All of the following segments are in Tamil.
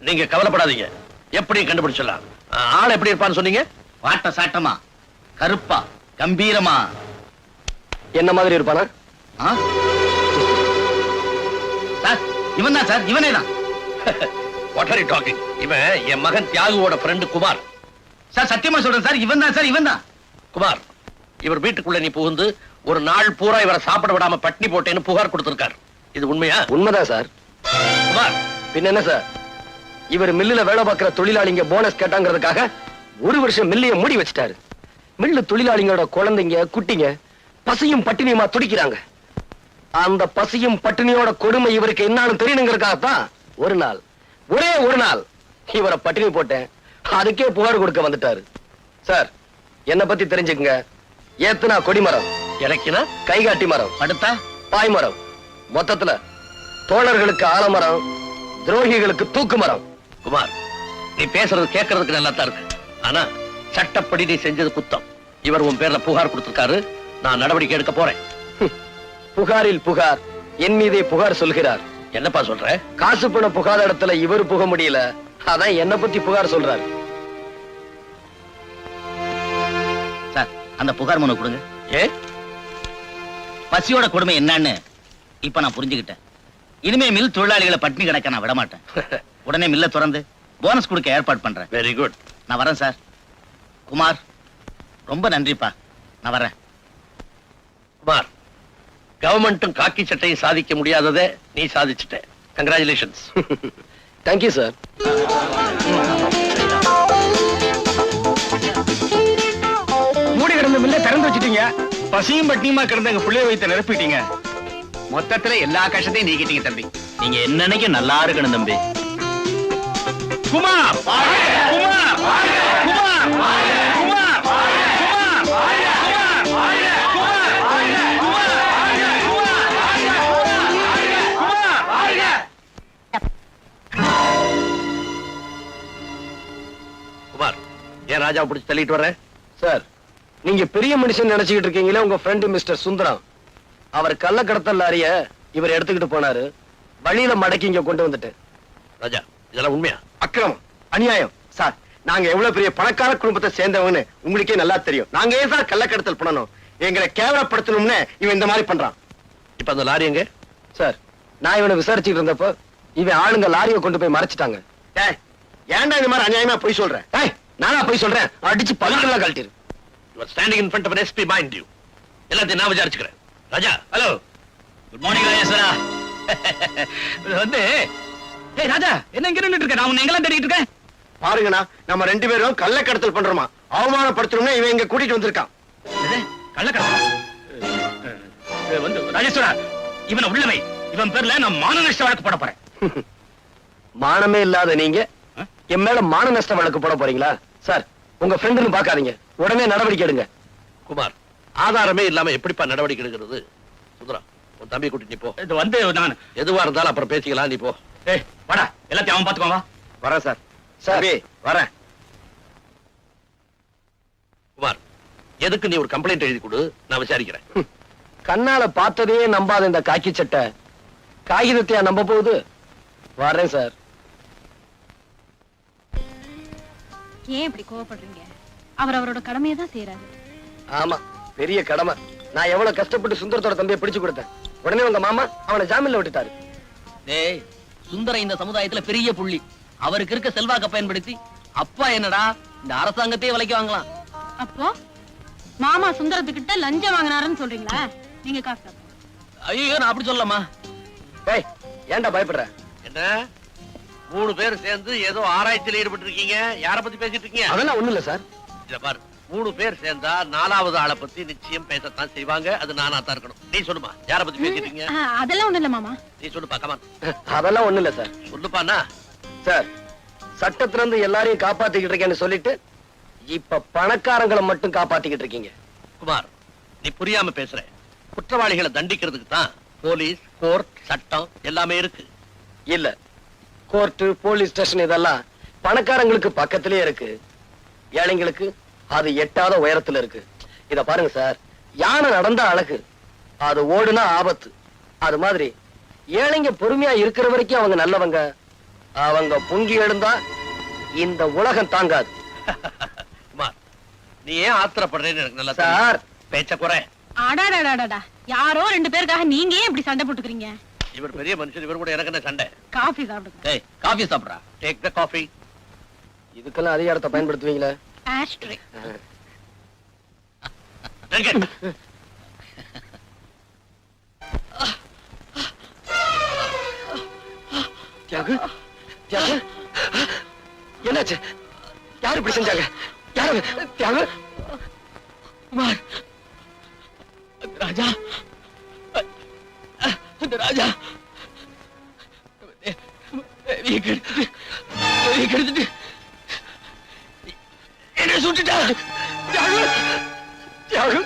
நீங்க கவலைப்படாதீங்க, எப்படி கண்டுபிடிச்சிடலாம். ஆள் எப்படி இருப்பான்னு சொன்னீங்க? வாட்ட சாட்டமா, கருப்பா, கம்பீரமா, என்ன மாதிரி இருப்பானா? சார் இவன் தான் சார், இவனே தான். What are you talking? இவன் என் மகன் தியாகுவோட ஃப்ரெண்ட் குமார். சார் சத்தியமா சொல்றேன் சார், இவன் தான் சார், இவன் தான். குமார், இவர் வீட்டுக்குள்ள நீ புகுந்து ஒரு நாள் பூரா இவரை சாப்பிட விடாம பட்னி போட்டேன்னு புகார் கொடுத்திருக்கார். இது உண்மையா? உண்மைதான் சார். குமார், பின்ன என்ன சார், இவர் மில்லுல வேலை பார்க்கிற தொழிலாளிங்க போனஸ் கேட்டாங்கிறதுக்காக 1 வருஷம் மில்லைய மூடி வச்சிட்டாரு. மில்லு தொழிலாளிங்களோட குழந்தைங்க குட்டிங்க பசியும் பட்டினியுமா துடிக்கிறாங்க. அந்த பசியும் பட்டினியோட கொடுமை இவருக்கு என்னாலும் தெரியணுங்கிறதுக்காகத்தான் ஒரே ஒரு நாள் இவரை பட்டினி போட்டேன். அதுக்கே புகார் கொடுக்க வந்துட்டாரு. சார், என்ன பத்தி தெரிஞ்சுக்குங்க. ஏத்துனா கொடிமரம், இறக்கினா கைகாட்டி மரம், அடுத்தா பாய்மரம், மொத்தத்துல தோழர்களுக்கு ஆலமரம், துரோகிகளுக்கு தூக்கு மரம். குமார், நீ பேசுறது கேட்கறதுக்கு நல்லா தான் இருக்கு. ஆனா சட்டப்படி நீ செஞ்சது குத்தம். இவர் உன் பேர்ல புகார் கொடுத்திருக்காரு. நான் நடவடிக்கை எடுக்க போறேன். புகாரில் புகார், என் மீதே புகார் சொல்கிறார். என்னப்பா சொல்ற? காசு பண புகாத இடத்துல இவர் புக முடியல, அதான் என்ன பத்தி புகார் சொல்றாரு. சார் அந்த புகார் மனு கொடுங்க. ஏ, பசியோட கொடுமை என்னன்னு இப்ப நான் புரிஞ்சுக்கிட்டேன். இனிமே மில் தொழிலாளிகளை பட்டினி கிடக்க நான் விட மாட்டேன். உடனே மில்ல திறந்து போனஸ் கொடுக்க ஏற்பாடு பண்றேன். Very good. நான் வரேன் சார். குமார், ரொம்ப நன்றிப்பா. நான் வரேன். குமார், கவர்மெண்ட்டும் காக்கி சட்டையும் சாதிக்க முடியாததை நீ சாதிச்சுட்ட. கங்க்ராச்சுலேஷன்ஸ். Thank you sir. மூடி கிடந்த மில்ல திறந்து வச்சிட்டீங்க. பசியும் பட்டினியுமா கிடந்த எங்க பிள்ளைய வைத்த நிரப்பிட்டீங்க. மொத்தத்துல எல்லா கஷ்டத்தையும் நீக்கிட்டீங்க தம்பி. நீங்க என்னன்னைக்கு நல்லா இருக்கணும் தம்பி. குமார், குமார், குமார், குமார், குமார், ஏன் ராஜாவை பிடிச்சு தள்ளிட்டு வர்ற? சார், நீங்க பெரிய மனுஷன் நினைச்சுக்கிட்டு இருக்கீங்களே, உங்க ஃப்ரெண்டு மிஸ்டர் சுந்தரம். அவர் கள்ள கடத்தல் லாரிய இவர் எடுத்துக்கிட்டு போனாரு. வழியில மடக்கி இங்க கொண்டு வந்துட்டு. ராஜா, இதெல்லாம் உண்மையா? அக்கிரமம், அநியாயம். சார், நாங்க எவ்வளவு பெரிய பணக்கார குடும்பத்தை சேர்ந்தவன்னு உங்களுக்கே நல்லா தெரியும். நாங்க ஏன் சார் கள்ள கடத்தல் பண்ணணும்? எங்களை கேவலப்படுத்தணும்னு இவன் இந்த மாதிரி பண்றான். இப்ப அந்த லாரி எங்க? சார், நான் இவனை விசாரிச்சுட்டு இருந்தப்போ இவன் ஆளுங்க லாரியை கொண்டு போய் மறைச்சிட்டாங்க. ஏன்டா இந்த மாதிரி அநியாயமா போய் சொல்றேன்? நானா போய் சொல்றேன்? அடிச்சு பல்லுலாம் கழட்டிரு. You are standing in front of an SP, mind you. எல்லாத்தையும் நான் விசாரிச்சுக்கிறேன். Raja, hello. Good morning Rajeshwara. வந்து ஏய் ராஜா, என்ன இங்க நின்னுட்டு இருக்க? நான் உன்னை எங்கெல்லாம் தேடிட்டு இருக்கேன். பாருங்கண்ணா, நம்ம 2 பேரும் கள்ள கடத்தல் பண்றோமா, அவமானப்படுத்தணும்னு இவன் இங்க கூட்டிட்டு வந்திருக்கான். கள்ளக்கடத்தல் வந்து ராஜேஸ்வரா, இவனை உள்ளவை. இவன் பேர்ல நான் மான நஷ்ட வழக்கு போட போறேன். மானமே இல்லாத நீங்க என் மேல மான நஷ்ட வழக்கு போட போறீங்களா? சார், உங்க ஃப்ரெண்டுன்னு பாக்காதீங்க, உடனே நடவடிக்கை எடுங்க. குமார், ஆதாரமே இல்லாம எப்படிப்பா நடவடிக்கை எடுக்கிறது? சுந்தரா, உன் தம்பி கூட்டி நீ போ. இது வந்து நான் எதுவா இருந்தாலும் அப்புறம் பேசிக்கலாம், நீ போ. ஏய் வாடா, எல்லாத்தையும் அவன் பாத்துக்கோ. வா. வரேன் சார். சார் வரேன். குமார், எதுக்கு நீ ஒரு கம்ப்ளைண்ட் எழுதி கொடு, நான் விசாரிக்கிறேன். கண்ணால பார்த்ததே நம்பாத இந்த காக்கி சட்டை காகிதத்தையா நம்ப போகுது? வரேன் சார். ஏன் இப்படி கோவப்படுறீங்க? அவர் அவரோட கடமையை தான் செய்யறாரு. ஆமா, பெரிய கடமை. நான் எவ்வளவு கஷ்டப்பட்டு சுந்தரத்தோட தம்பியை பிடிச்சு கொடுத்தேன். உடனே உங்க மாமா அவனை ஜாமீன்ல விட்டுட்டாரு. டேய், சுந்தரம் இந்த சமுதாயத்துல பெரிய புள்ளி. அவருக்கு இருக்க செல்வாக்க பயன்படுத்தி அப்பா என்னடா இந்த அரசாங்கத்தையே விலைக்கு வாங்கலாம். அப்போ மாமா சுந்தரத்துக்கிட்ட லஞ்சம் வாங்கினாருன்னு சொல்றீங்களா? நீங்க காசு. ஐயோ, நான் அப்படி சொல்லலாமா? டேய், ஏன்டா பயப்படுற? என்ன 3 பேர் சேர்ந்து ஏதோ ஆராய்ச்சியில் ஈடுபட்டு இருக்கீங்க? யார பத்தி பேசிட்டு இருக்கீங்க? அதெல்லாம் ஒண்ணு இல்ல சார். இத பாரு, 3 பேர் சேர்ந்தா 4வது ஆளை பத்தி நிச்சயம் பேசத்தான் செய்வாங்க. அது நானா தான் இருக்கணும். நீ சொல்லுமா, யார பத்தி பேசிட்டு இருக்கீங்க? அதெல்லாம் ஒண்ணு இல்ல மாமா. நீ சொல்லுப்பா, கமான். அதெல்லாம் ஒண்ணு இல்ல சார். சொல்லுப்பாண்ணா. சார், சட்டத்துல இருந்து எல்லாரையும் காப்பாத்திக்கிட்டு இருக்கேன்னு சொல்லிட்டு இப்ப பணக்காரங்களை மட்டும் காப்பாத்திக்கிட்டு இருக்கீங்க. குமார், நீ புரியாம பேசுற. குற்றவாளிகளை தண்டிக்கிறதுக்கு தான் போலீஸ், கோர்ட், சட்டம் எல்லாமே இருக்கு. இல்ல, கோர்ட், போலீஸ் ஸ்டேஷன் இதெல்லாம் பணக்காரங்களுக்கு பக்கத்திலே இருக்கு. ஏழைங்களுக்கு அது எட்டாத உயரத்துல இருக்கு. இத பாருங்க சார், யானை நடந்தா அழகு, அது ஓடுனா ஆபத்து. அது மாதிரி ஏழைங்க பொறுமையா இருக்கிற வரைக்கும் அவங்க நல்லவங்க, அவங்க பொங்கி எழுந்தா இந்த உலகம் தாங்காது. குமார், நீ ஏன் ஆத்திரப்படுறேன்னு எனக்கு நல்லா சார். பேச்ச குறை. அடாடாடாடா, யாரோ 2 பேருக்காக நீங்க ஏன் இப்படி சண்டை போட்டுக்கிறீங்க? இவர் பெரிய மனுஷன், இவர் கூட எனக்கு என்ன சண்டை? காஃபி சாப்பிடுங்க. டேய் காபி சாப்பிடுறா. Take the coffee. இதுக்கெல்லாம் அதிகாரத்தை பயன்படுத்துவீங்களா? ஆஷ்ட்ரே. தியாகு, தியாகு, என்னாச்சு? யாரு இப்படி செஞ்சாங்க? யாரு? தியாகு, குமார், அந்த ராஜா தேவியை கெடுத்துட்டு என்ன சுட்டுட்டா. தியாகு, தியாகு.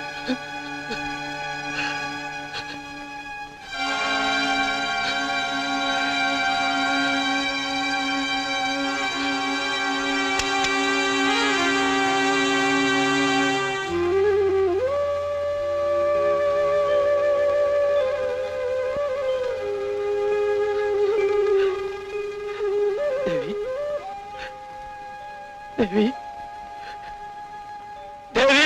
தேவி, தேவி,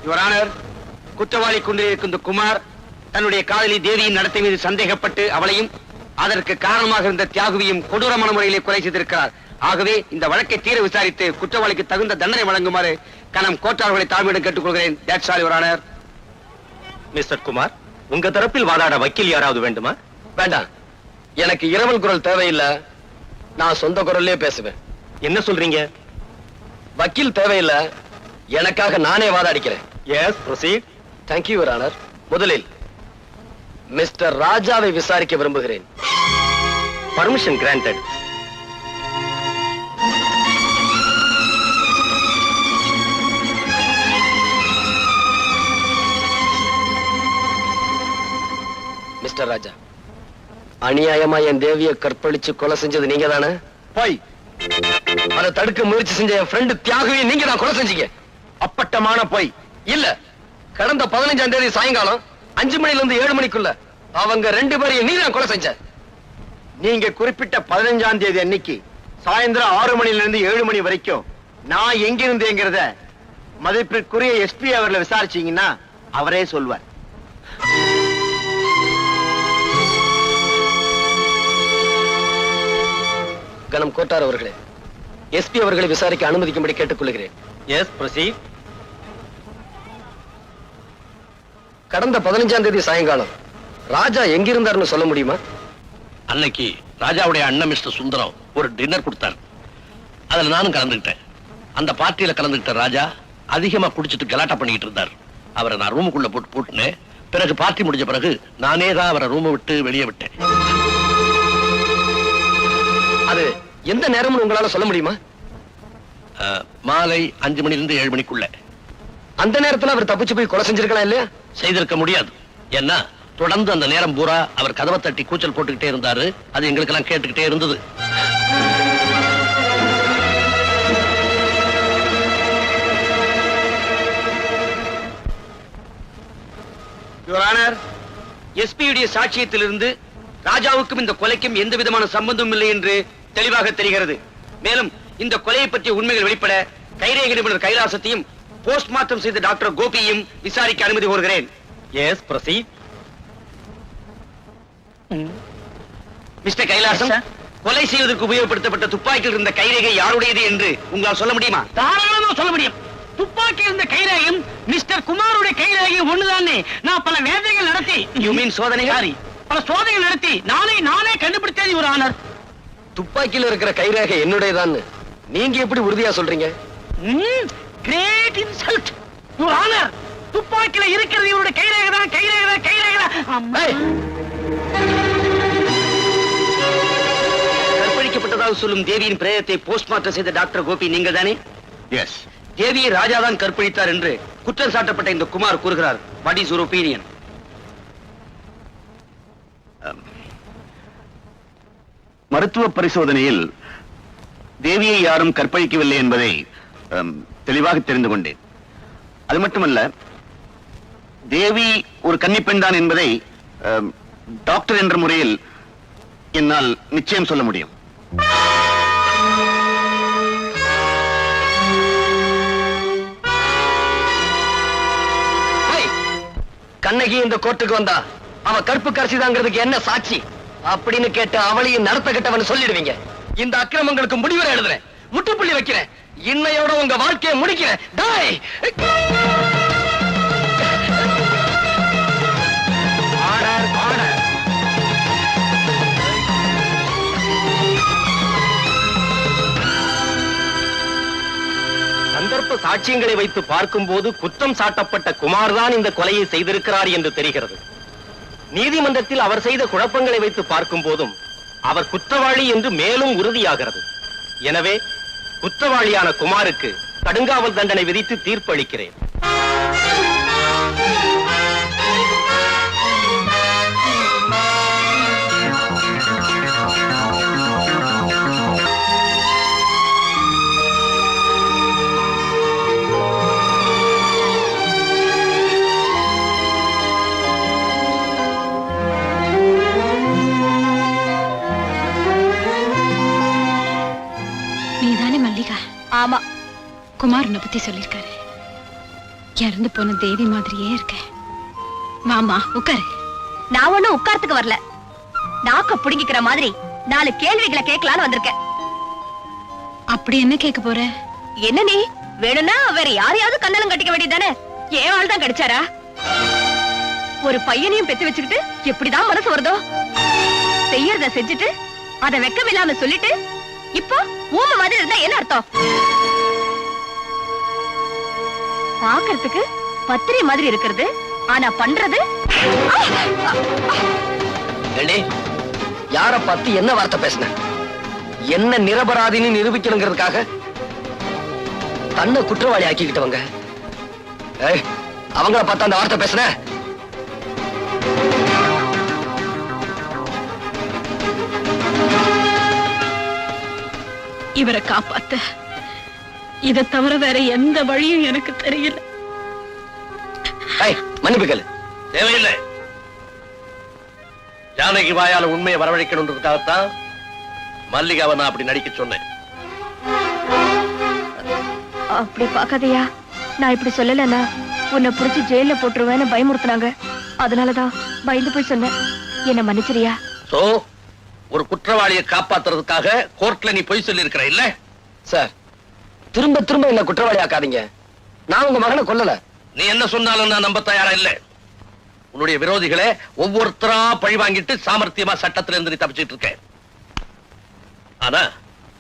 யுவர் ஆனர், குற்றவாளி கொண்டிருக்கும் இந்த குமார் தன்னுடைய காதலி தேவியின் நடத்தை மீது சந்தேகப்பட்டு அவளையும் அதற்கு காரணமாக இருந்த தியாகுவையும் கொடூரமான முறையிலே கொலை செய்திருக்கிறார். ஆகவே இந்த வழக்கை தீர விசாரித்து குற்றவாளிக்கு தகுந்த தண்டனை வழங்குமாறு கனம் கோட்டார்களை தாழ்மையிடம் கேட்டுக்கொள்கிறேன். That's all your honour. Mister Kumar, உங்க தரப்பில் வாதாட வக்கீல் யாராவது வேண்டுமா? வேண்டாம், எனக்கு இரவல் குரல் தேவையில்லை. நான் சொந்த குரல்லே பேசுவேன். என்ன சொல்றீங்க? வக்கீல் தேவையில்லை, எனக்காக நானே வாதாடிக்கிறேன். Yes, proceed. Thank you your honour. முதலில் மிஸ்டர் ராஜாவை விசாரிக்க விரும்புகிறேன். Permission granted. மிஸ்டர் ராஜா, அநியாயமா என் தேவியை கற்பழிச்சு கொலை செஞ்சது நீங்க தானே? போய் அதை தடுக்க முயற்சி செஞ்ச என் ஃப்ரெண்டு தியாகுவை நீங்க தான் கொலை செஞ்சீங்க. அப்பட்டமான போய். இல்ல, கடந்த 15ஆம் தேதி சாயங்காலம் 5 மணில இருந்து 7 மணிக்குள்ள அவங்க 2 பேரையும் நீ தான் கொலை செஞ்ச. நீங்க குறிப்பிட்ட 15ஆம் தேதி அன்னைக்கு சாயந்தரம் 6 மணில இருந்து 7 மணி வரைக்கும் நான் எங்க இருந்தேங்கிறத மதிப்பிற்குரிய எஸ்பி அவர்களை விசாரிச்சீங்கன்னா அவரே சொல்வார். கனம் கோட்டார் அவர்களே, எஸ்பி அவர்களை விசாரிக்க அனுமதிக்கும்படி கேட்டுக்கொள்கிறேன். Yes, proceed. கடந்த 15ஆம் தேதி சாயங்காலம் ராஜா எங்கிருந்தார்னு சொல்ல முடியுமா? அன்னைக்கு ராஜாவுடைய அண்ணன் மிஸ்டர் சுந்தரம் ஒரு டின்னர் கொடுத்தார். அதுல நானும் கலந்துக்கிட்டேன். அந்த பார்ட்டியில கலந்துக்கிட்ட ராஜா அதிகமா குடிச்சிட்டு கலாட்டா பண்ணிட்டு இருந்தார். அவரை நான் ரூமுக்குள்ள போட்டு பூட்டினேன். பிறகு பார்ட்டி முடிஞ்ச பிறகு நானே தான் அவரை ரூமை விட்டு வெளியே விட்டேன். அது எந்த நேரம்னு உங்களால சொல்ல முடியுமா? மாலை 5 மணில இருந்து 7 மணிக்குள்ள. அந்த நேரத்துல அவர் தப்பிச்சு போய் கொலை செஞ்சிருக்கலாம் இல்லையா? செய்திருக்க முடியாது. ஏன்னா தொடர்ந்து அந்த நேரம் பூரா அவர் கதவை தட்டி கூச்சல் போட்டுக்கிட்டே இருந்தாரு. அது எங்களுக்கு எல்லாம் கேட்டுக்கிட்டே இருந்தது. யுவர் ஆனர், எஸ்பியுடைய சாட்சியத்திலிருந்து ராஜாவுக்கும் இந்த கொலைக்கும் எந்த விதமான சம்பந்தமும் இல்லை என்று தெளிவாக தெரிகிறது. மேலும் இந்த கொலையை பற்றிய உண்மைகள் வெளிப்பட கைரேகை நிபுணர் கைலாசத்தையும் போஸ்ட்மார்ட்டம் செய்த டாக்டர் கோபியையும் விசாரிக்க அனுமதி கோருகிறேன். S, proceed. மிஸ்டர் கைலாசம், கொலை செய்வதற்கு உபயோகப்படுத்தப்பட்ட துப்பாக்கியில் இருந்த கைரேகை யாருடையது என்று உங்களால் சொல்ல முடியுமா? தாராளமா சொல்ல முடியும். துப்பாக்கி இருந்த கைரேகையும் மிஸ்டர் குமாருடைய கைரேகையும் ஒண்ணுதானே. நான் பல வேதைகள் நடத்தி யூ மீன் சோதனைகள்? பல சோதனைகள் நடத்தி நானே கண்டுபிடித்தேன் யுவர் ஆனர். துப்பாக்கியில இருக்கிற கைரேகை என்னுடையதான் நீங்க எப்படி உறுதியா சொல்றீங்க? Great insult your honour. துப்பாக்கியில இருக்கிறது இவருடைய கைரேகை தான். ஏய், கற்பழிக்கப்பட்டதாக சொல்லும் தேவியின் பிரேதத்தை போஸ்ட்மார்ட்டம் செய்த டாக்டர் கோபி நீங்கள் தானே? எஸ். தேவியை ராஜாதான் கற்பழித்தார் என்று குற்றம் சாட்டப்பட்ட இந்த குமார் கூறுகிறார். What is your opinion? மருத்துவ பரிசோதனையில் தேவியை யாரும் கற்பழிக்கவில்லை என்பதை தெளிவாக தெரிந்து கொண்டேன். அது மட்டுமல்ல, தேவி ஒரு கன்னிப்பெண் தான் என்பதை டாக்டர் என்ற முறையில் என்னால் நிச்சயம் சொல்ல முடியும். கண்ணகி இந்த கோர்ட்டுக்கு வந்தா அவ கற்பு கரசிதாங்கிறதுக்கு என்ன சாட்சி அப்படின்னு கேட்டு அவளையும் நடத்த கட்டவன் சொல்லிடுவீங்க. இந்த அக்கிரமங்களுக்கு முடிவுரை எழுதுறேன், முட்டுப்புள்ளி வைக்கிறேன், இன்னையோட உங்க வாழ்க்கையை முடிக்கிறேன். டாய்! Order, order. சந்தர்ப்ப சாட்சியங்களை வைத்து பார்க்கும்போது குற்றம் சாட்டப்பட்ட குமார் தான் இந்த கொலையை செய்திருக்கிறார் என்று தெரிகிறது. நீதிமன்றத்தில் அவர் செய்த குழப்பங்களை வைத்து பார்க்கும் போதும் அவர் குற்றவாளி என்று மேலும் உறுதியாகிறது. எனவே குற்றவாளியான குமாருக்கு கடுங்காவல் தண்டனை விதித்து தீர்ப்பு அளிக்கிறேன். நீதானே மல்லிகா? ஆமா. குமார் உன்னை பத்தி சொல்லிருக்காரு. இறந்து போன தேவி மாதிரியே இருக்க. மாமா உட்காரு. நான் ஒண்ணும் உட்கார்த்துக்கு வரல. நாக்க புடுங்கிக்கிற மாதிரி 4 கேள்விகளை கேட்கலான்னு வந்திருக்கேன். அப்படி என்ன கேட்க போற? என்ன நீ வேணும்னா வேற யாரையாவது கண்ணலம் கட்டிக்க வேண்டியதானே? ஏன் ஆள் தான் கிடைச்சாரா? ஒரு பையனையும் பெத்து வச்சுக்கிட்டு எப்படிதான் மனசு வருதோ? செய்யறத செஞ்சுட்டு அத வெக்கமில்லாம சொல்லிட்டு இப்போ ஊமை மாதிரி இருந்தா என்ன அர்த்தம்? பாக்குறதுக்கு பத்திரி மாதிரி இருக்கிறது, ஆனா பண்றது யார பார்த்து என்ன வார்த்தை பேசின? என்ன நிரபராதின்னு நிரூபிக்கணுங்கிறதுக்காக தன்னை குற்றவாளி ஆக்கிக்கிட்டவங்க. அவங்கள பார்த்து அந்த வார்த்தை பேசுன? இவரை காப்பாத்த இதை தவிர வேற எந்த வழியும் எனக்கு தெரியல. மன்னிப்புகள் தேவையில்லை. ஜானகி வாயால உண்மையை வரவழைக்கணுன்றதுக்காகத்தான் மல்லிகாவை நான் அப்படி நடிக்க சொன்னேன். அப்படி பாக்காதையா, நான் இப்படி சொல்லலன்னா உன்னை புடிச்சு ஜெயில போட்டுருவேன்னு பயமுறுத்தினாங்க. அதனாலதான் பயந்து போய் சொன்னேன். என்ன மன்னிச்சிரியா? சோ ஒரு குற்றவாளியை காப்பாத்துறதுக்காக கோர்ட்ல நீ பொய் சொல்லி இருக்கிற இல்ல? சார், திரும்ப திரும்ப என்ன குற்றவாளி ஆக்காதீங்க. நான் உங்க மகனை கொல்லல. நீ என்ன சொன்னாலும் நான் நம்ப தயாரா இல்ல. உன்னுடைய விரோதிகளை ஒவ்வொருத்தரா பழி வாங்கிட்டு சாமர்த்தியமா சட்டத்துல இருந்து நீ தப்பிச்சிட்டு இருக்க. ஆனா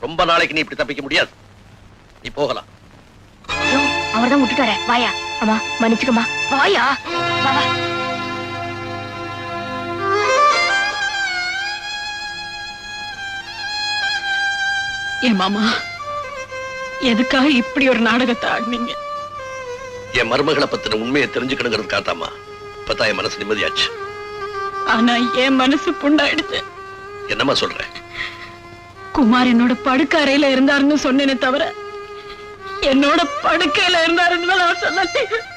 ரொம்ப நாளைக்கு நீ இப்படி தப்பிக்க முடியாது. நீ போகலாம். அவர்தான் விட்டுட்டாரே. வாயா. அம்மா மன்னிச்சுக்கம்மா. வாயா. வா வா. என் மாமா எதுக்காக இப்படி ஒரு நாடகத்தை ஆடினீங்க? என் மருமகளை பத்தின உண்மையை தெரிஞ்சுக்கணுங்கிறதுக்காகத்தாமா இப்பதான் என் மனசு நிம்மதியாச்சு. ஆனா என் மனசு புண்ணாயிடுச்சு. என்னமா சொல்ற? குமார் என்னோட படுக்கை அறையில இருந்தாருன்னு சொன்னேனே தவிர என்னோட படுக்கையில இருந்தாருன்னு நான் சொன்னேன்.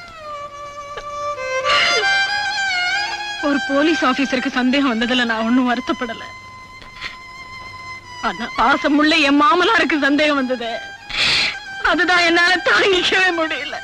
ஒரு போலீஸ் ஆபீசருக்கு சந்தேகம் வந்ததுல நான் ஒண்ணும் வருத்தப்படல. ஆனா பாசமுள்ள என் மாமனாருக்கு சந்தேகம் வந்தது. அதுதான் என்னால தாங்கிக்கவே முடியல.